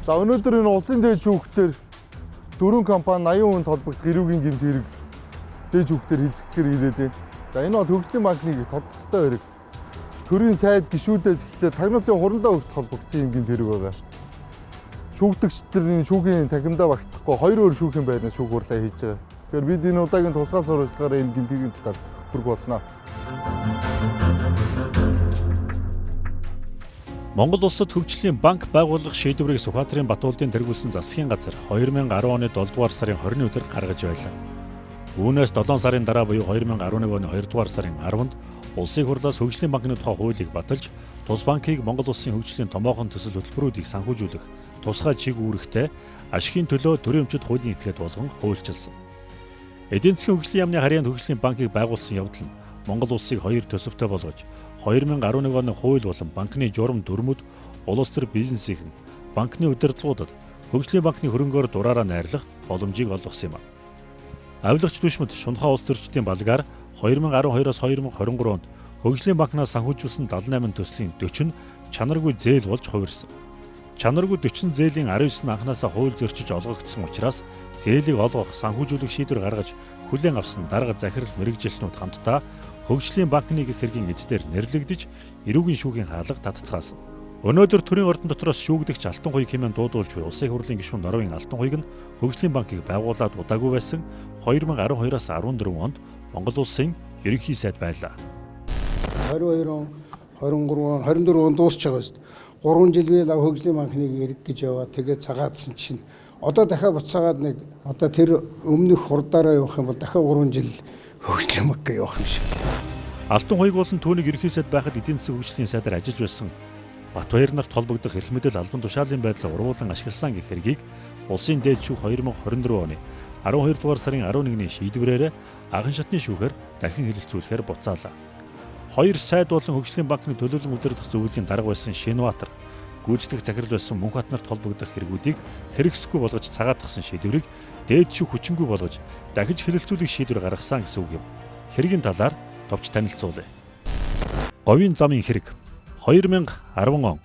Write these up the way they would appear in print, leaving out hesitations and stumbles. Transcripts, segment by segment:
За өнөөдөр энэ улсын дээд шүүхтэр 4 компани 80% толбогдох эрүүгийн гэмт хэрэг дээд шүүхтэр хилцэгдэхээр ирээд байна. За энэ бол Хөгжлийн банкны тодорхойтой хэрэг. Төрийн сайд гишүүдээс эхлээд тагнуулын хурандаа хүртэл холбогдсон юм гэмт хэрэг байгаа. Шүүгдэгчдэрийн шүүхийн танхимдаа багтахгүй 2 өөр шүүхийн байрнаас шүүх хурлаа хийж байгаа. Тэгэхээр бид энэ удаагийн тусгай сурвалжлагаараа энэ гэмт хэргийн талаар хүрэх болно. Монгол улсад хөгжлийн банк байгуулах шийдвэрийг Сүхбаатарын Батуулдын тэргүүлсэн засгийн газар 2010 оны 7 дугаар сарын 20-нд гаргаж байлаа. Үүнээс 7 сарын дараа буюу 2011 оны 2 дугаар сарын 10-нд улсын хурлаас хөгжлийн банкны тухай хуулийг баталж, тус банкыг Монгол улсын хөгжлийн томоохон төсөл хөтөлбөрүүдийг санхүүжүүлэх тусгай чиг үүрэгтэй ашигын төлөө төрийн өмчит хуулийн этгээд болгон хуульчилсан. Эдийн засгийн хөгжлийн яамны харьяанд хөгжлийн банкыг байгуулсан явдал нь Монгол улсыг хоёр төсөвтэй болгож 2011 оны хууль болон банкны журам дүрмүүд улс төр бизнесийн банкны удирдлагуудад хөгжлийн банкны хөрөнгөөр дураараа найрлах боломжийг олгосон юм. Авилгач түвшмэд Шунхаа улс төрчдийн балгаар 2012-оос 2023 онд хөгжлийн банкнаас санхүүжүүлсэн 78 төслийн 40 нь чанаргүй зээл болж хувирсан. Чанаргүй 40 зээлийн 19 нь анхнаасаа хууль зөрчиж олгогдсон учраас зээлийг олгох санхүүжүүлэх шийдвэр гаргаж хүлээн авсан дарга захирал мэрэгжилтнүүд хамтдаа хөгжлийн банкны гэх хэргийн эзээр нэрлэгдэж эрүүгийн шүүхийн хаалга татцгаасан. Өнөөдөр төрийн ордон дотроос шүүгдэгч Алтан хуйг хэмээн дуудуулж буй улсын хурлын гишүүн Норвын Алтан хуйг нь хөгжлийн банкыг байгуулад удаагүй байсан 2012-аас 14 онд Монгол улсын ерөнхий сайд байлаа. 22 он, 23 он, 24 он дуусч байгаа шүү дээ. 3 жил би лав хөгжлийн банкныг эрг гэж яваад тэгээд цагаадсан чинь одоо дахиад буцаагаад нэг одоо тэр өмнөх хурдаараа явах юм бол дахиад 3 жил хөгжлийн банк явах юм шиг. Алтан хуйг болон түүнийг ерөнхий сайд байхад эдийн засгийн хөгжлийн сайдаар ажиллаж байсан Батбаяр нарт холбогдох эрх мэдэл албан тушаалын байдлаа урвуулан ашигласан гэх хэргийг улсын дээд шүүх 2024 оны 12 дугаар сарын 11-ний шийдвэрээр анхан шатны шүүхээр дахин хэлэлцүүлэхээр буцаалаа. Хоёр сайд болон хөгжлийн банкны төлөөлөн удирдах зөвлөлийн дарга байсан Шинбаатар, гүйцэтгэх захирал байсан Мөнхбат нарт холбогдох хэрэгүүдийг хэрэгсэхгүй болгож цагаатгсан шийдвэрийг дээд шүүх хүчингүй болгож дахиж хэлэлцүүлэх шийдвэр гаргасан гэсэн үг юм. Хэргийн талаар товч танилцуулъя. Говийн замын хэрэг 2010 он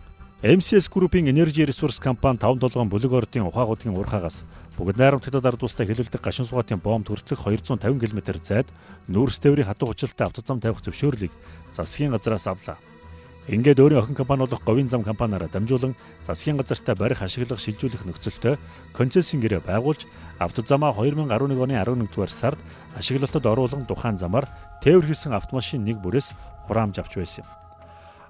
MCS Group-ийн Energy Resource компани 5 толгойн бүлэг ордын ухаагуудын урхаагаас бүгд найрамдагтад ард тустай хэлэлдэг гашуун сугаатын бомб төрөлх 250 км зайд нүүрс тээврийн хатуу хүчилтэй автозам тавих зөвшөөрлийг засгийн газраас авлаа. Ингээд өөрийн охин компани болох Говийн зам компаниараа дамжуулан засгийн газартаа барих ашиглах шилжүүлэх нөхцөлтэй концессийн гэрээ байгуулж автозамаа 2011 оны 11 дугаар сард ашиглалтад оруулан тухайн замаар тээвэр хийсэн автомашин нэг бүрээс хураамж авч байсан юм.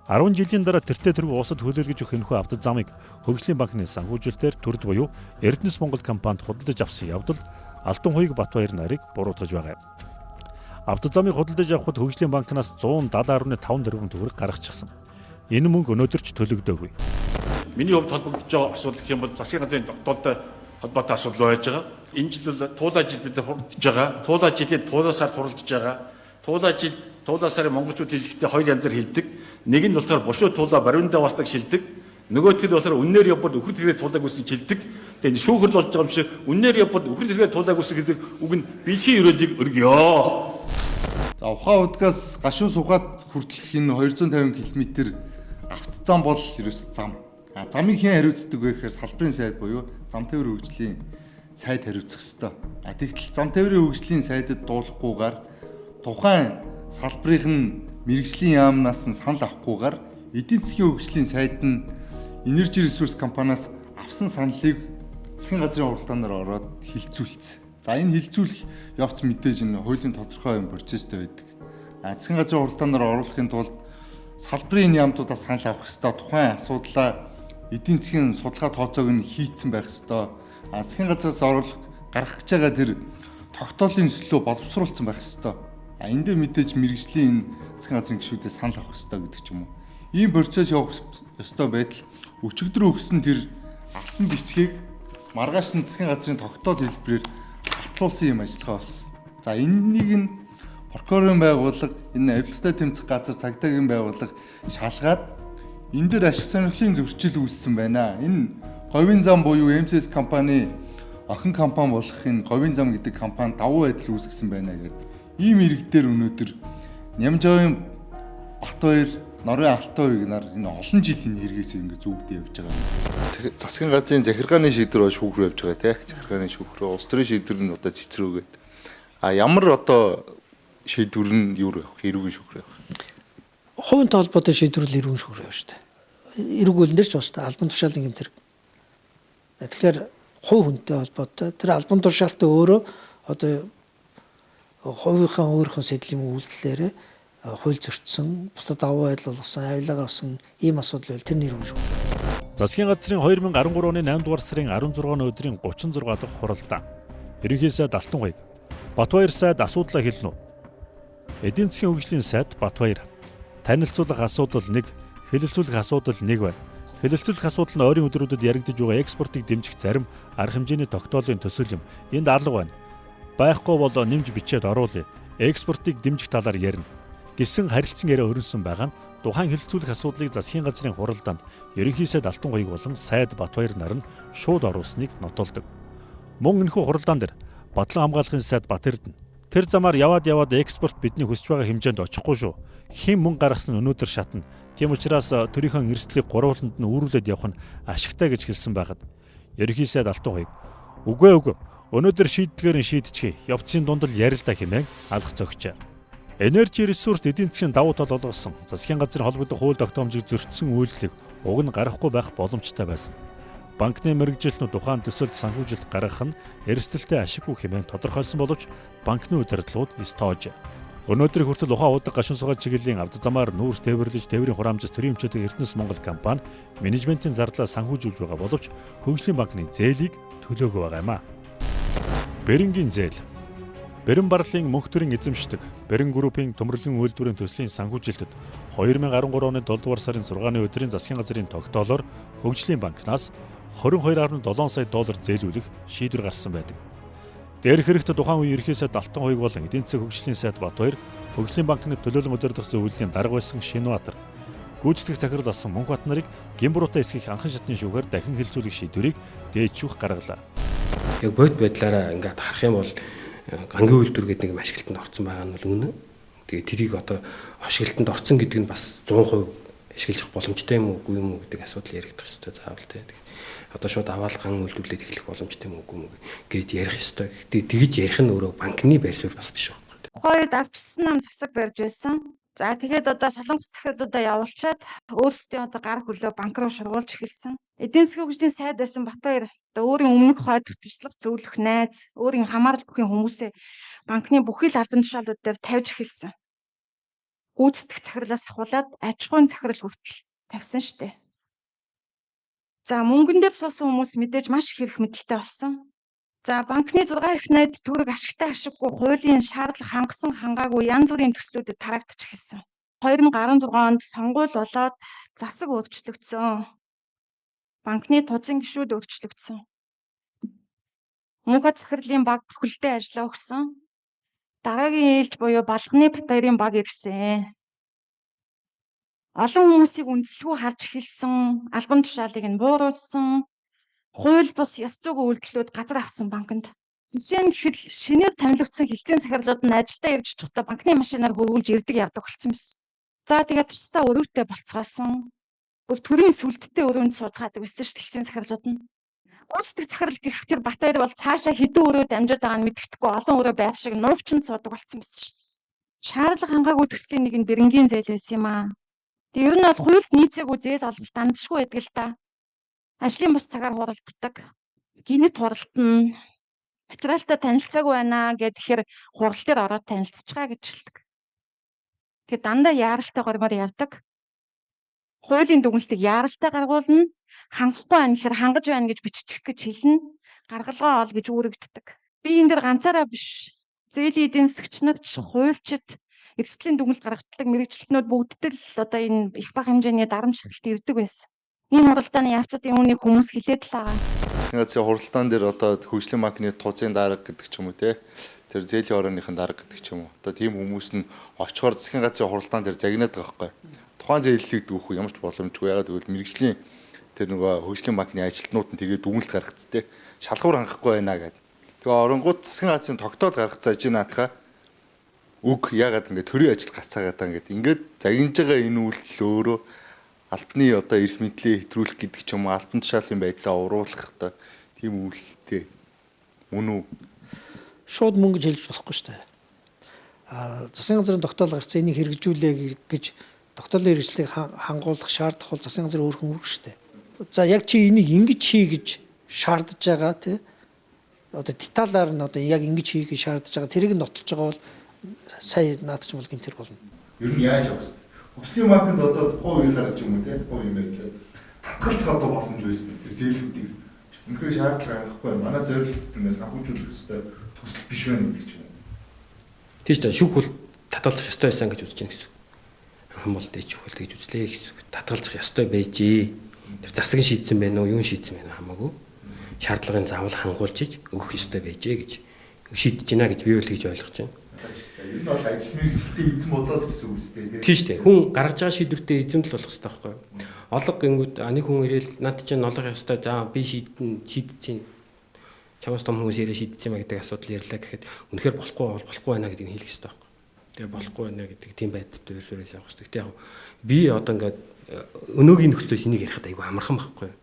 10 жилийн дараа тэртээ тэргүй улсад хөлөөлгөж өгөх энэхүү автозамыг хөгжлийн банкны санхүүжилтээр төрд буюу Эрдэнэс Монгол компанид худалдаж авсан явдалд Алтан хуйг Батбаяр нарыг буруутгаж байгаа юм. Автозамыг худалдаж авахд хөгжлийн банкнаас 170.5 тэрбум төгрөг гаргачихсан. Энэ мөнгө өнөөдөр ч төлөгдөөгүй. Миний хувьд холбогдож байгаа асуудал гэх юм бол засгийн газрын тогтоолтой холбоотой асуудал байж байгаа. Энэ жил бол туулаа жил бид хурдж байгаа. Туулаа жилийн туулаа сард хуралдаж байгаа. Туулаа сарын монголчууд хэлэхдээ хоёр янзаар хэлдэг. Нэг нь болохоор бушуу туулаа баруундаа бастаг шилдэг. Нөгөөх нь болохоор үннээр явбал үхэр тэргээр туулааг үсгэж шилдэг. Тэгээд шүүхэр болж байгаа юм шиг үннээр явбал үхэр тэргээр туулааг үсгэх гэдэг үг нь бэлхийн өрөөлийг өргөё. За ухаан удгаас гашуун сугаад хүртэлх энэ 250 км автозам бол ерөөсөө зам. Замыг хэн хариуцдаг вэ гэхээр салбарын сайд буюу зам тээврийн хөгжлийн сайд хариуцах ёстой. Тэгтэл зам тээврийн хөгжлийн сайдад дуулахгүйгээр тухайн салбарын мэрэгжлийн яамнаас нь санал авахгүйгээр эдийн засгийн хөгжлийн сайд нь Energy Resource компаниас авсан саналыг засгийн газрын хуралдаанаар ороод хилцүүлсэн. За энэ хилцүүлэх явц мэдээж энэ хуулийн тодорхой процесстэй байдаг. Засгийн газрын хуралдаанаар оруулахын тулд салбарын яамдуудаас санал авах ёстой. Тухайн асуудлаа эдийн засгийн судалгаа тооцоог нь хийцэн байх ёстой. Засгийн газраас оруулах гаргах гэж байгаа тэр тогтоолын төслөө боловсруулсан байх ёстой. Энд дээр мэдээж мэрэгжлийн засгийн газрын гишүүдээс санал авах ёстой гэдэг ч юм уу. Ийм процесс явах ёстой байтал өчигдөр өгсөн тэр алтан бичгийг маргааш нь засгийн газрын тогтоол хэлбэрээр батлуулсан юм ажиллагаа болсон. За энэнийг нь прокурорын байгууллага, энэ авилгатай тэмцэх газар цагдаагийн байгууллага шалгаад энэ дээр ашиг сонирхлын зөрчил үүссэн байна. Энэ Говийн зам буюу MCS компани охин компани болох энэ Говийн зам гэдэг компани давуу байдал үүсгэсэн байна гэдэг. Ийм иргэдээр өнөөдөр Нямжавын Батбаяр Норын алтан хувийг нар энэ олон жилийн хэрэгээс ингэ зүгдээ явж байгаа юм. Засгийн газрын захиргааны шийдвэр шүүх рүү явж байгаа тий. Захиргааны шүүх рүү улс төрийн шийдвэр нь одоо цэцрүүгээд. Ямар одоо шийдвэр нь юу вэ? Эрүүгийн шүүх рүү явах. Хувийн толботой шийдвэрлэл эрүүгийн шүүх рүү явж та. Эрүүг үлдэр ч бас та албан тушаалын гэмтэр. Тэгэхээр хувь хүнтэй холбоотой тэр албан тушаалтай өөрөө одоо хувийнхаа өөрийнхөө сэдлийн үйлдэлээр хууль зөрчсөн, бусдад даваа байдал болгосон, авилгаа авсан ийм асуудал байл тэр эрүүгийн шүүх. Засгийн газрын 2013 оны 8 дугаар сарын 16-ны өдрийн 36 дахь хуралдаа ерөнхий сайд Алтанхойг Батбаяр сайд асуудлаа хэлнэ үү? Эдийн засгийн хөгжлийн сайд Батбаяр танилцуулах асуудал 1, хэлэлцүүлэх асуудал 1 байна. Хэлэлцүүлэх асуудал нь ойрын өдрүүдэд яригдж байгаа экспортыг дэмжих зарим арга хэмжээний тогтоолын төсөл юм. Энд алга байна. Байхгүй бол нэмж бичээд оруулъя. Экспортыг дэмжих талаар ярина гэсэн харилцан яриа өрнөсөн байгаа нь тухайн хэлэлцүүлэх асуудлыг засгийн газрын хуралдаанд ерөнхий сайд Алтанхойг болон сайд Батбаяр нар нь шууд оруулсныг нотолдог. Мөн энэхүү хуралдаан дээр Батлан хамгаалахын сайд Батэрдэн тэр замаар яваад экспорт бидний хүсэж байгаа хэмжээнд очихгүй шүү. Хэн мөнгө гаргасан нь өнөөдөр шатна. Тийм учраас төрийнхөө эрсдлийг гурвууланд нь үүрүүлээд явах нь ашигтай гэж хэлсэн байгаад ерөнхий сайд Алтанхойг үгүй өнөөдөр шийддгээр нь шийдчихье. Явцын дунд л ярилдаа хэмээн алах зөгчээ. Энержи ресурс эдийн засгийн давуу тал олгосон засгийн газрын холбогдох хууль тогтоомжийг зөрчсөн үйлдэлийг уг нь гаргахгүй байх боломжтой байсан. Банкны мэргэжилтнүүд тухайн төсөлд санхүүжилт гаргах нь эрсдэлтэй ашиггүй хэмээн тодорхойлсон боловч банкны удирдлагууд стоож. Өнөөдөр хүртэл ухаан удаг гашуун сугаал чиглэлийн авто замаар нүүрс тээвэрлэж тээврийн хураамжаас төрийн хэмжээтэй Эрдэнэс Монгол компани менежментийн зардалаа санхүүжүүлж байгаа боловч Хөгжлийн банкны зээлийг төлөөгүй байгаа юм а. Берингийн зээл. Бэрэн барлын мөнх төрийн эзэмшдэг Бэрэн группийн төмөрлөгийн үйлдвэрийн төслийн санхүүжилтэд 2013 оны 7 дугаар сарын 6-ны өдрийн засгийн газрын тогтоолоор Хөгжлийн банкнаас 22.7 сая доллар зээлүүлэх шийдвэр гарсан байдаг. Дээрх хэрэгт тухайн үеийн ерөнхий сайд Алтанхойг болон эдийн засгийн хөгжлийн сайд Батбаяр Хөгжлийн банкны төлөөлөн удирдах зөвлөлийн дарга байсан Шинбаатар гүйцэтгэх захирал асан Мөнхбат нарыг Гимбуруутай эсгэх анхан шатны шүүхээр дахин хэлцүүлэх шийдвэрийг дээд шүүх гаргалаа. Яг бод байдлаараа ингээд харах юм бол гангийн үйлдвэр гэдэг нэг ашиглалтанд орсон байгаа нь бол үнэ. Тэгээ тэрийг одоо ашиглалтанд орсон гэдэг нь бас 100% ашиглах боломжтой юм уугүй юм уу гэдэг асуудал яригдах хэрэгтэй заавал тий. Одоо шууд аваалган үйлдвэрлээд эхлэх боломжтой юм уугүй юм гэд ярих хэрэгтэй. Гэтэ тэгж ярих нь өөрөө банкны байр суурь бас биш байхгүй. Тухайд авчирсан нам засаг барьж байсан. За тэгээд одоо солонгос захирлуудаа явуулчаад өөрсдийн одоо гар хөлөө банк руу шургуулж эхэлсэн. Эдийн засгийн хөгжлийн сайд байсан Батбаяр одоо өөрийн өмнөх хойдох туслах зөвлөх найз, өөрийн хамаарал бүхий хүмүүсээ банкны бүхий л албан тушаалууд дээр тавьж эхэлсэн. Гүйцэтгэх захирлаас ахуулаад аж ахуйн захирал хүртэл тавьсан штэ. За мөнгөн дээр суусан хүмүүс мэдээж маш их хэрэг мэдлэлтэй болсон. За банкны 6 их найд төгрөг ашигтай ашиггүй хуулийн шаардлага хангасан хангаагүй янз бүрийн төслүүдэд тараагдчих эхэлсэн. 2016 онд сонгуул болоод засаг өөрчлөгдсөн. Банкны тузан гишүүд өөрчлөгдсөн. Мөнхбат захирлын баг бүхэлдээ ажиллаа өгсөн. Дараагийн ээлж буюу Балганы Батбаярын баг ирсэн. Олон хүмүүсийг үндэслэхүү харж эхэлсэн, албан тушаалыг нь бууруулсан. Хууль бус ёс зүйн үйлдэлүүд газар авсан банкнд. Жишээ нь шинээр томилогдсон хилцээний захирлууд нь ажилдаа явж чадхдаа банкны машинаар хөрвүүлж ирдэг явдаг болсон байсан. За тэгээд тусдаа өрөөтэй болцгоосон. Бүр төрийн сүлдтэй өрөөнд сууцгаадаг байсан шүү хилцээний захирлууд нь. Гүйцэтгэх захирал гэх тэр Батбаяр бол цаашаа хэдэн өрөө дамжаад байгааг нь мэддэхгүй олон өрөө байх шиг нуувчин суудаг болсон байсан шүү. Шаардлага хангаагүй төслийн нэг нь бэрэнгийн зээл байсан юм аа. Тэгээ ер нь бол хуульд нийцээгүй зээл олбол дандшгүй байдаг л та. Ажлын бус цагаар хуралддаг. Гинэт хуралдана. Материалтай танилцаагүй байна гэхээр хурал дээр ороод танилцчихаа гэж хэлдэг. Тэгээ дандаа яаралтай гормоор явдаг. Хуулийн дүгнэлтийг яаралтай гаргуулна. Хангахгүй байна гэхээр хангаж байна гэж биччих гэж хэлнэ. Гаргалгаа ол гэж үүрэгддэг. Би энэ дэр ганцаараа биш. Зээлийн эдийн засгч нар ч хуульчид эрсдлийн дүгнэлт гаргадаг мэрэгчлэтнүүд бүгдд л одоо энэ их бага хэмжээний дарамт шагналт ирдэг байсан. Энэ хуралдааны явцад юуны хүмүүс хилээд л байгаа. Засгийн газрын хуралдаан дээр одоо Хөгжлийн банкны тузын дарга гэдэг ч юм уу те. Тэр зээлийн орооныхын дарга гэдэг ч юм уу. Одоо тийм хүмүүс нь очихоор засгийн газрын хуралдаан дээр загнаад байгаа байхгүй. Тухайн зээллийг дүүх ямар ч боломжгүй. Ягаад гэвэл мэрэгжлийн тэр нөгөө Хөгжлийн банкны ажилтнууд нь тэгээд дүгнэлт гаргацсан те. Шалгуур хангахгүй байна гэдэг. Тэгээ оронгууд засгийн газрын тогтоол гаргацсан ажин наатахаа Уг ягаад ингээд төрийн ажил гацаагаад ингээд загинж байгаа энэ үйлдэл өөрөө албаны одоо эрх мэдлийг хэтрүүлэх гэдэг ч юм уу альбан тушаалын байдлаа уруулах одоо тийм үйлдэлтэй мөн үү? Шууд мөнгө хэлж болохгүй шүү дээ. Засгийн газрын тогтоол гарцсан энийг хэрэгжүүлээ гэж тогтоолын хэрэгжлийг хангуулах шаардах бол засгийн газар өөрхөн үүрэг шүү дээ. За яг чи энийг ингэж хий гэж шаардж байгаа тий. Одоо деталаар нь одоо яг ингэж хий гэж шаардж байгаа тэрийг нотолж байгаа бол сая наадч бол гэмтэр болно. Ер нь яаж өгсөн? Хүчний банкнд одоо тухайн үеэр гарч юм уу те? Тухайн юм байдлаар татгалзах одоо боломж байсан. Тэр зээлүүдийг үнэхээр шаардлага гаргахгүй байна. Манай зорилт ингээс санхүүжүүлэх ёстой төсөл биш байна гэдэг ч юм уу. Тийм шүү дээ. Шүүх бол татгалзах ёстой байсан гэж үзэж байна гэсэн. Хамбал дэж шүүх гэж үзлээ гэсэн. Татгалзах ёстой байжээ. Тэр засаг нь шийдсэн байна уу, юу шийдсэн байна хамаагүй. Шаардлагын заавал хангуулж өгөх ёстой байжээ гэж шийдэж байна гэж би бол гэж ойлгож байна. Энэ бол ажил мэргэжилтэд эзэн бодоод гэсэн үг үстэй тийм. Тийм шүү дээ. Хүн гаргаж байгаа шийдвэртээ эзэмдэл болох хэрэгтэй байхгүй юу? Олго гингүүд нэг хүн ирээл над чинь noloх ёстой. За би шийдчихээн. Чамаас том хүмүүс ирээ шийдчихсэн маа гэдэг асуудал ярьлаа гэхэд үнэхээр болохгүй байна гэдгийг хэлэх хэрэгтэй байхгүй юу? Тэгээ болохгүй байна гэдэг тийм байдалтай ерөөсөө явах хэрэгтэй. Гэтэ яг би одоо ингээд өнөөгийн нөхцлөөс энийг ярихад айгүй амархан байхгүй юу?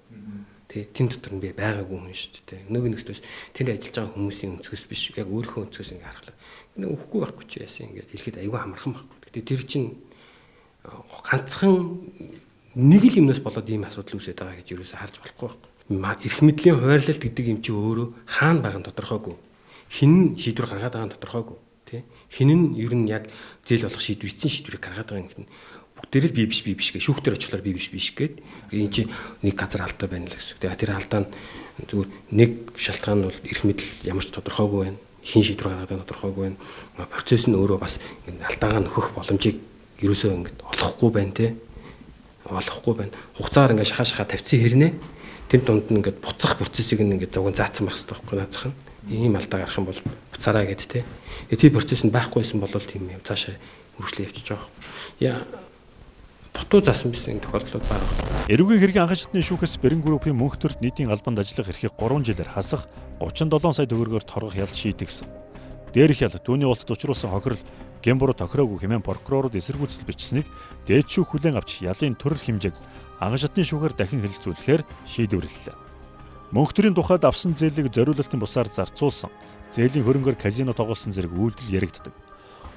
Тэ тэн дотор нь би байгаагүй хүн шүү дээ. Өнөөгийн нөхцлөөс тэр ажиллаж байгаа хүмүүсийн өнцгөөс биш яг өөрийнхөө өнцгөөс ингээд харахлаа. Өгөхгүй байхгүй ч яасан ингээд хэлэхэд айгүй амархан байхгүй. Гэтэ тэр чинь ганцхан нэг л юмнаас болоод ийм асуудал үүсээд байгаа гэж юусаа харж болохгүй байхгүй. Эрх мэдлийн хуваарлалт гэдэг юм чи өөрөө хаана байгаа нь тодорхойгүй. Хин шийдвэр гаргаад байгаа нь тодорхойгүй. Тэ хин нь ер нь яг зээл болох шийдвэр эцсийн шийдвэрийг гаргаад байгаа юм. Бүгдээрээ би биш гэ шүүхтэр очихлоор би биш гэгээд энэ чинь нэг газар алдаа байна л гэсэн. Тэгээ тэр алдаа нь зүгээр нэг шалтгаан нь бол эрх мэдэл ямар ч тодорхойгүй байна. Хин шийдвэр гаргаад байгаа тодорхойгүй байна. Процесс нь өөрөө бас алдаагаа нөхөх боломжийг ерөөсөө ингэ олохгүй байна те. Олохгүй байна. Хугацаагаар ингэ шахаа тавьцсан хэрнээ. Тэр дунд нь ингэ буцах процессыг ингэ зовгон заасан байх хэрэгтэй байхгүй наацхан. Ийм алдаа гарах юм бол буцаараа гэд те. Тэгээ процесс нь байхгүйсэн бол тийм юм цаашаа үргэлжлэн явчих жоох. Яа дутуу заасан байсан тохиолдлууд байна. Эрүүгийн хэргийн анхан шатны шүүхээс Бэрэн группийн мөнхтөрт нийтийн албанд ажиллах эрхийг 3 жилээр хасах 37 сая төгрөгөөр торгох ял шийдэгсэн. Дээрх ял түүний улсад учруулсан хохирол гэмбуруу тохироогүй хэмээн прокурорууд эсэргүүцэл бичсэнийг дээд шүүх хүлээн авч ялын төрөл хэмжээг анхан шатны шүүхээр дахин хэлэлцүүлэхээр шийдвэрлэлээ. Мөнхтөрийн тухайд авсан зээлийг зориулалтын бусаар зарцуулсан, зээлийн хөрөнгөөр казино тоглосон зэрэг үйлдэл яригддаг.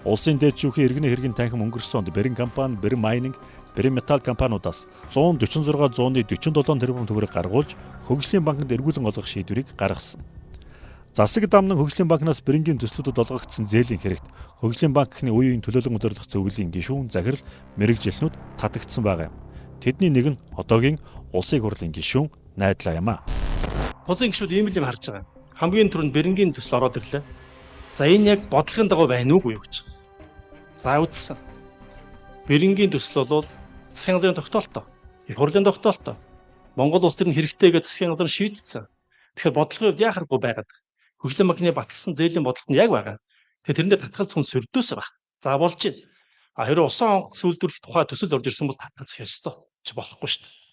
Улсын дээд шүүхийн иргэний хэргийн танхим өнгөрсөн онд Бэрэн компани, Бэрэн майнинг, Бэрэн металл компаниудаас 146,147 тэрбум төгрөг гаргуулж хөгжлийн банкнд эргүүлэн олгох шийдвэрийг гаргасан. Засаг дамнан хөгжлийн банкнаас Бэрэнгийн төслүүдэд олгогдсон зээлийн хэрэгт хөгжлийн банкны үеийн төлөөлөн удирдах зөвлөлийн гишүүн захирал мэрэгжилтнүүд татагдсан байгаа юм. Тэдний нэг нь одоогийн улсын хурлын гишүүн Найдлаа юм а. Тузын гишүүд ийм л юм харж байгаа. Хамгийн түрүүнд Бэрэнгийн төсөл ороод ирлээ. За энэ яг бодлогын дагуу байна уугүй юу гэж. За үзсэн. Бэрэнгийн төсөл бол засгийн газрын тогтоолтой. Их хурлын тогтоолтой. Монгол улс төрийн хэрэгтэй гэж засгийн газар шийдсэн. Тэгэхээр бодлогын хувьд яхахгүй байгаад. Хөгжлийн банкны батлсан зээлийн бодлогот нь яг байгаа. Тэгэхээр тэрэндээ татгалзах хүн сөрдөөсөө баг. За болж байна. Хэрэв усан онгоц үйлдвэрлэх тухай төсөл орж ирсэн бол татгалзах ёстой. Ч болохгүй шүү дээ.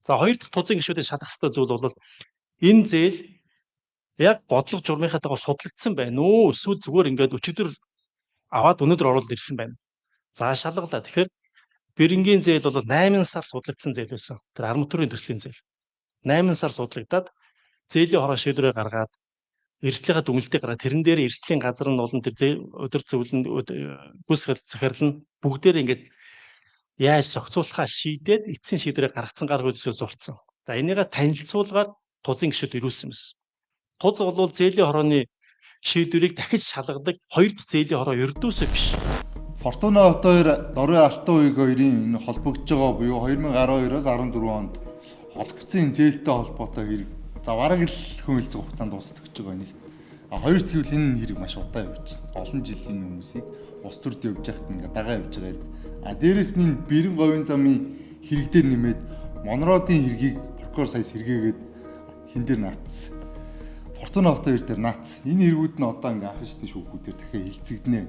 За хоёр дахь тузын гишүүдийн шалгах ёстой зүйл бол энэ зээл яг бодлого журмынхаа дагуу судлагдсан байна уу? Эсвэл зүгээр ингээд өчигдөр аваад өнөөдөр оруулаад ирсэн байна. За шалгалаа. Тэгэхээр Бэрэнгийн зээл бол 8 сар судлагдсан зээл байсан. Тэр арматурын төслийн зээл. 8 сар судлагдаад зээлийн хороо шийдвэрээ гаргаад эрсдлийнхаа дүнэлтээ гараад тэрэн дээр эрсдлийн газар нь болон тэр өдөр зөвлөнд гүйцэтгэл захирал нь бүгдээр ингээд яаж зохицуулахаа шийдээд эцсийн шийдвэрээ гаргацсан гаргуу төсөөл зурцсан. За энийгээ танилцуулгаар тузын гишүүд ирүүлсэн юмс. Туз бол зээлийн хорооны шийдвэрийг дахиж шалгадаг хоёр дахь зээлийн хороо ердөөсөө биш. Фортуна хотоор Дорын Алтан ууг хоёрын энэ холбогдож байгаа буюу 2012-оос 14 онд олгогдсон зээлтэй холбоотой хэрэг. За бараг л хүн хэлцэх хугацаанд дуусах гэж байгаа нэгт. Хоёр дахь нь энэ хэрэг маш удаан явчихсан. Олон жилийн хүмүүсийг улс төрд явж байхад ингээ дагаа явж байгаа хэрэг. Дээрээс нь Бэрэн говийн замын хэрэг дээр нэмээд Монродын хэргийг прокурор сая сэргээгээд хин дээр наацсан. Фортуна хотын хоёр дээр наац. Энэ хэрэгүүд нь одоо ингээ анхан шатны шүүхүүдээр дахиад хилцэгдэнэ.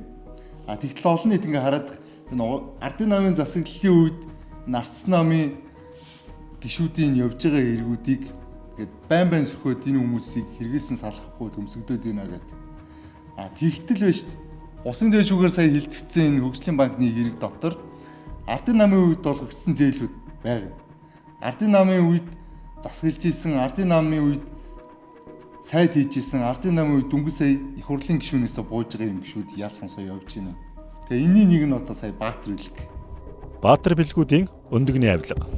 Тэгтэл олон нийт ингээ хараад энэ ардын намын засаглалын үед нарцсан намын гишүүдийн явж байгаа хэрэгүүдийг ингээд байн сөхөөд энэ хүмүүсийг хэрэгэлсэн салахгүй төмсөгдөөд байна гэдэг. Тэгтэл байж Усын дээжүүгээр сая хилцэгдсэн энэ хөгжлийн банкны эрэг дотор ардын намын үед олгогдсон зээлүүд байна. Ардын намын үед засаглаж исэн, ардын намын үед сайд хийж исэн, ардын намын үед дөнгөж сая их хурлын гишүүнээс бууж байгаа юм гишүүд ял сонсоо явж байна. Тэгээ энэний нэг нь одоо сая Баатар Билэг. Баатар Билгүүдийн өндөгний авилга.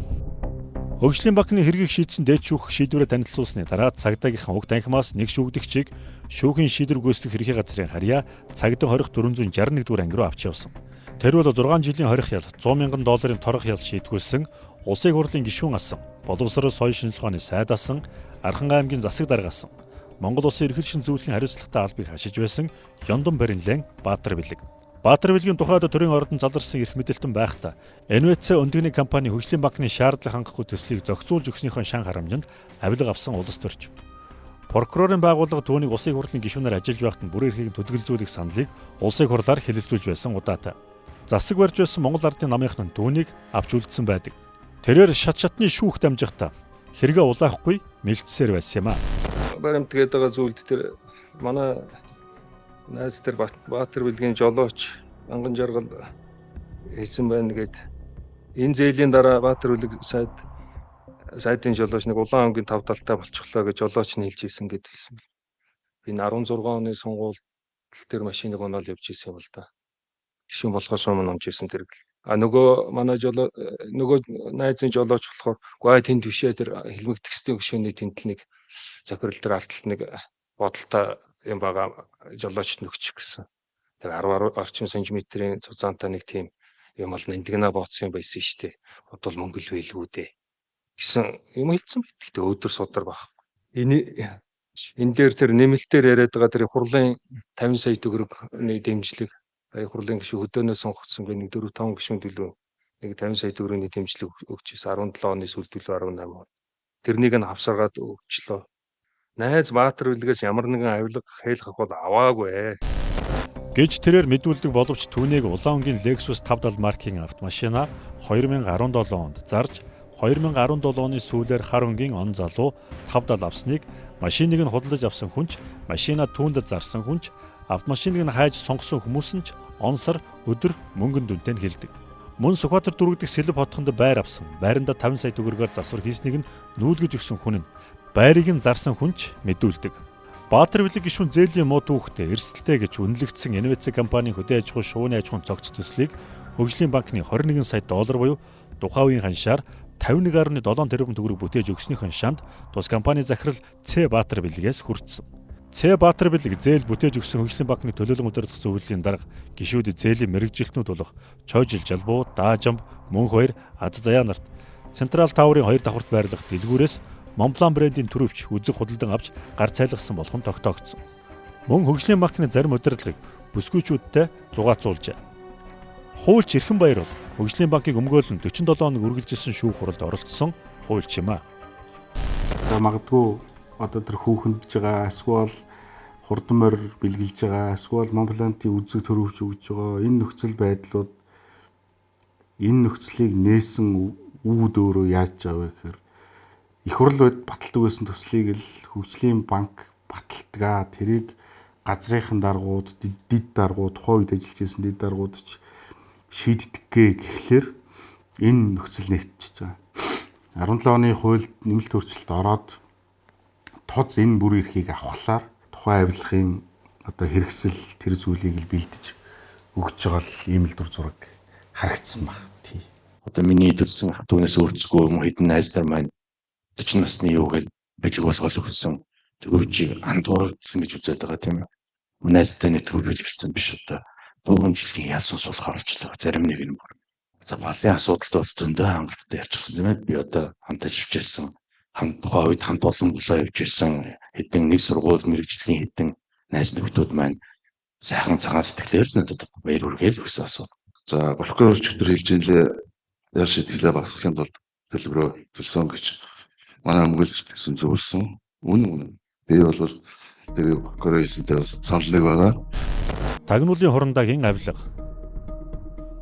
Хөгжлийн банкны хэргийг шийдсэн дээд шүүх шийдвэрээ танилцуулсны дараа цагдаагийнхан уг танхимаас нэг шүүгдэгчийг шүүхийн шийдвэр гүйцэтгэх эрхийн газрын харьяа цагдаа хорих 461 дугаар анги руу авч явсан. Тэр бол 6 жилийн хорих ял, 100 мянган долларын торох ял шийдгүүлсэн улсын хурлын гишүүн асан, боловсрол соёлын шинжилгээний сайд асан, Архан аймгийн засаг дарга асан, Монгол улсын эрхэл шин зөвлөлийн хариуцлагатай албыг хашиж байсан Ёндон Баринлен Баатар Билэг. Баатар Билгийн тухайд төрийн ордон заларсан эрх мэдэлтэн байхдаа НВЦ өндөгний компани хөгжлийн банкны шаардлага хангахгүй төслийг зохицуулж өгснийхөө шан харамжинд авилга авсан улс төрч. Прокурорын байгууллага түүнийг улсын хурлын гишүүнээр ажиллаж байхад нь бүрэн эрхийг төлөвлөжүүлэх саналыг улсын хурлаар хэлэлцүүлж байсан удаатай. Засаг барьж байсан Монгол ардын намынхан нь түүнийг авч үлдсэн байдаг. Тэрээр шатны шүүх дамжихтаа хэрэгэ улаахгүй мэлцсээр байсан юм а. Баримтгээд байгаа зүйлд тэр манай найз тэр Баатар Билгийн жолооч анган жаргал хийсэн байна гэд энэ зээлийн дараа Баатар Билэг сайдын жолооч нэг улаан өнгийн тав талтай болчихлоо гэж жолооч нь хэлж ирсэн гэд хэлсэн. Би 16 оны сонгуульд тэр машиныг оноол явж ирсэн юм л да. Гишүүн болохоос өмнө онж ирсэн тэр. Нөгөө манай нөгөө найзын жолооч болохоор гүй тэнд бишээ тэр хэлмэг текстийн гишүүний тэнд нэг захирал дээр арталт нэг бодолтой юм байгаа жолоочд нөгчих гэсэн. Тэр 10 орчим сантиметрийн цуцаантай нэг тийм юм бол нандинаа бооцсон юм байсан шүү дээ. Бодвол мөнгө л байлгүй дээ. Гэсэн юм хэлсэн байт. Гэтэ өдөр судар баг. Энэ дээр тэр нэмэлтээр яриад байгаа тэр хурлын 50 сая төгрөгийн дэмжлэг хурлын гишүүн хөдөөнөөс сонгогдсон би нэг 4-5 гишүүн төлөө нэг 50 сая төгрөгийн дэмжлэг өгчээс 17 оны сүүл төлөө 18. Тэрнийг нь авсаргаад өгчлөө. Найз Баатар Билгээс ямар нэгэн авилга хэлэх бол аваагүй гэж тэрээр мэдүүлдэг боловч түүнийг улаан өнгийн Lexus 570 маркийн автомашина 2017 онд зарж 2017 оны сүүлээр хар өнгийн он залуу 570 авсныг машиныг нь худалдаж авсан хүнч, машина түүнд зарсан хүнч, автомашиныг нь хайж сонгосон хүмүүс нь ч он сар өдөр мөнгөн дүнтэй нь хэлдэг. Мөн Сүхбаатар дүүрэг дэх Сэлб хотхонд байр авсан, байранда 50 сая төгрөгөөр засвар хийснийг нь нүүлгэж өгсөн хүн нь байрыг нь зарсан хүнч мэдүүлдэг. Баатар Билэг гишүүн зээлийн муу түүхтэй эрсдэлтэй гэж үнэлэгдсэн НВЦ компанийн хөдөө аж ахуй шувууны аж ахуйн цогц төслийг хөгжлийн банкны 21 сая доллар буюу тухайн үеийн ханшаар 51.7 тэрбум төгрөг бүтээж өгснийхэн шанд тус компани захирал Ц Баатар Билгээс хүртсэн. Ц Баатар Билэг зээл бүтээж өгсөн хөгжлийн банкны төлөөлөн удирдах зөвлөлийн дарга гишүүд зээлийн мэрэгжилтнүүд болох Чойжил Жалбуу, Даажамб, Мөнх баяр, Аз Заяа нарт Централ Тауэрын 2 давхарт байрлах дэлгүүрээс Монплан брендийн төрөвч үзэг худалдан авч гар цайлгасан болох нь тогтоогдсон. Мөн хөгжлийн банкны зарим удирдлагыг бүсгүйчүүдтэй зугаацуулжээ. Хуульч Эрхэн баяр бол хөгжлийн банкыг өмгөөлөн 47 хоног үргэлжилсэн шүүх хуралд оролцсон хуульч юм а. Магадгүй одоо тэр хүүхэндж байгаа эсвэл хурдан морь бэлгэлж байгаа эсвэл Монплантын үзэг төрөвч өгж байгаа энэ нөхцөл байдлууд энэ нөхцөлийг нээсэн үүд өөрөө яаж байгаа вэ гэхээр их хурл баталдаг байсан төслийг л хөгжлийн банк баталдаг. Тэрийг газрынхан даргууд, дид даргууд, тухайн үед ажиллаж байсан дид даргууд ч шийддэггээ гэхлээр энэ нөхцөл нэгтчихэж байгаа. 17 оны хуульд нэмэлт өөрчлөлт ороод тоз энэ бүр эрхийг авахлаар тухайн авилгын одоо хэрэгсэл тэр зүйлийг л бэлдэж өгч байгаа л ийм л дур зураг харагдсан баг. Тий. Одоо миний төрсэн түүнээс өөрчлөхгүй юм хэдэн найз нар маань 40 насны юу гэж ажиг болгол өгсөн төгөөжийг андуурагдсан гэж үзээд байгаа тийм үү. Найзтай нэг төгөөж ирсэн биш одоо 4 жилийн яасан суулгахаар болчихлоо. Зарим нэг юм бүр. За балын асуудалд бол зөндөө хангалттай явчихсан тийм ээ. Би одоо хамт ажиллаж байсан тухайн үед хамт олон болоо явж байсан хэдэн нэг сургууль мэрэгжлийн хэдэн найз нөхдүүд маань сайхан цагаан сэтгэлээр надад баяр хүргээл өгсөн асуудал. За прокурор өчигдөр хэлж инлээ яар шийдгэлээ багасгахын тулд төлбөрөө төлсөн гэж манай өмгөөлж гэсэн зөвлөсөн. Үнэн. Би бол тэр прокурор хэлсэнтэй санал нэг байгаа. Тагнуулын хурандагийн авилга.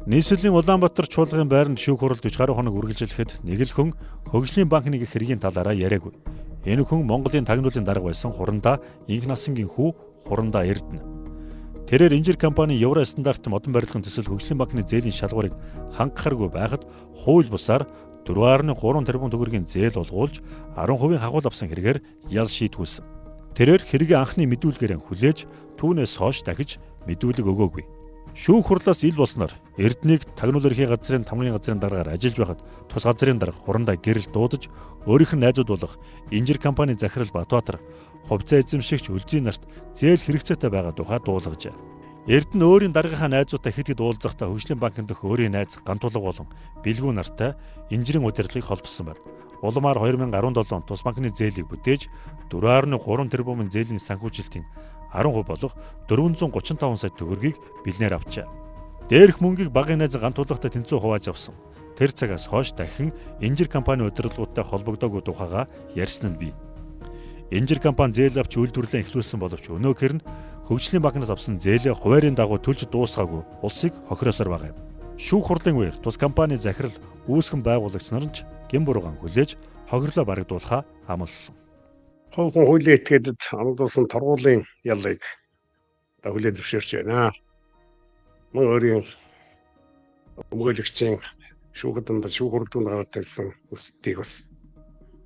Нийслэлийн Улаанбаатар чуулгын байранд шүүх хурал 40 гаруй хоног үргэлжлэхэд нэг л хүн хөгжлийн банкны хэргийн талаараа яриаггүй. Энэ хүн Монголын тагнуулын дарга байсан Хурандаа инх насангийн хүү Хурандаа Эрдэнэ. Тэрээр инжир компани евро стандарт модон барилгын төсөл хөгжлийн банкны зээлийн шалгуурыг хангахааргүй байхад хууль бусаар 4.3 тэрбум төгрөгийн зээл олгуулж 10% хагуул авсан хэрэгээр ял шийтгүүлсэн. Тэрээр хэргийн анхны мэдүүлгээр хүлээж түүнээс хойш дахиж мэдүүлэг өгөөгүй. Шүүх хурлаас ил болсноор Эрдэнэийг тагнуул ерхий газрын тамгын газрын дараагаар ажиллаж байхад тус газрын дарга хурандаа гэрэл дуудаж өөрийнх нь найзууд болох инжир компани захирал Батбаатар хувьцаа эзэмшигч Үлзий нарт зээл хэрэгцээтэй байгаа тухай дуулгажээ. Эрдэнэ өөрийн даргийнхаа найзуудтай хэд уулзахдаа хөгжлийн банкнд дэх өөрийн найз Гантулга болон Бэлгүү нартай инжирийн удирдлагыг холбосон байна. Улмаар 2017 онд тус банкны зээлийг бүтээж 4.3 тэрбумын зээлийн санхүүжилтийн 10% болох 435 сая төгрөгийг бэлнээр авчээ. Дээрх мөнгийг багын найз Гантулгатай тэнцүү хувааж авсан. Тэр цагаас хойш дахин инжир компани удирдлагуудтай холбогдоогүй тухайга ярьсан нь бий. Инжир компани зээл авч үйлдвэрлэлээ эхлүүлсэн боловч өнөөхөр нь хөгжлийн банкнаас авсан зээлээ хуваарийн дагуу төлж дуусгаагүй улсыг хохироосоор байгаа юм. Шүүх хурлын үеэр тус компани захирал үүсгэн байгуулагч нар нь гин буруугаан хүлээж хохирлоо барагдуулахаа амласан. Хонхон хуулийн этгээдэд амлуулсан торгуулийн ялыг хүлээн зөвшөөрч байна. Мөн өөрийн өмгөөлөгчийн шүүхэд шүүх хурлын гараад тавьсан үстийг бас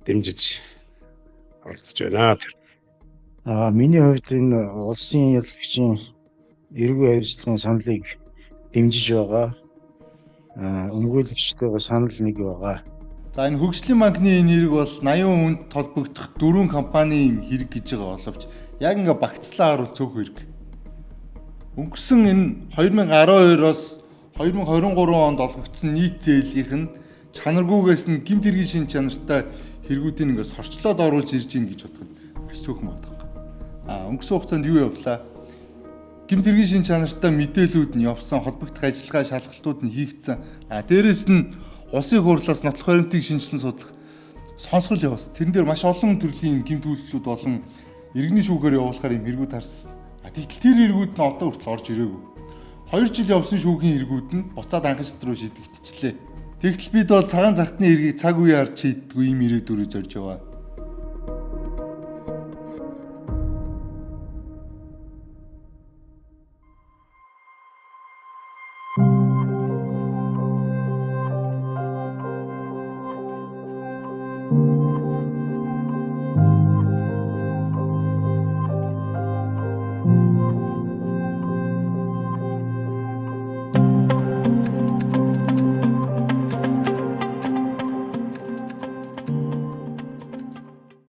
дэмжиж оролцож байна. Миний хувьд энэ улсын ялагчийн эргүү ажиллагааны саналыг дэмжиж байгаа. Өмгөөлөгчтэйгээ санал нэг байгаа. За энэ хөгжлийн банкны энэ хэрэг бол 80 хүнд толбогдох 4 компанийн хэрэг гэж байгаа боловч яг ингээ багцлаа харуул цөөх хэрэг. Өнгөрсөн энэ 2012-оос 2023 онд олгогдсон нийт зээлийнх нь чанаргүйгээс нь гэмт хэргийн шин чанартай хэрэгүүдийн ингээс хорчлоод оруулж ирж гин гэж бодоход маш цөөхөн байдаг. Өнгөрсөн хугацаанд юу явлаа? Гэмт хэргийн шин чанартай мэдээлүүд нь явсан, холбогдох ажиллагаа шалгалтууд нь хийгдсэн. Дээрэс нь улсын хурлаас нотлох баримтыг шинжилсэн судлах сонсгол явуулсан. Тэрэн дээр маш олон төрлийн гэмт үйлдэлүүд болон иргэний шүүхээр явуулахаар юм хэрэгүүд харсан. Тэгтэл тэр хэрэгүүд нь одоо хүртэл орж ирээгүй. 2 жил явсан шүүхийн хэрэгүүд нь буцаад анхан шат руу шийдэгдчихлээ. Тэгтэл бид бол цагаан цагтны хэргийг цаг үеэр шийддэггүй юм ирээдүрөө зорж яваа.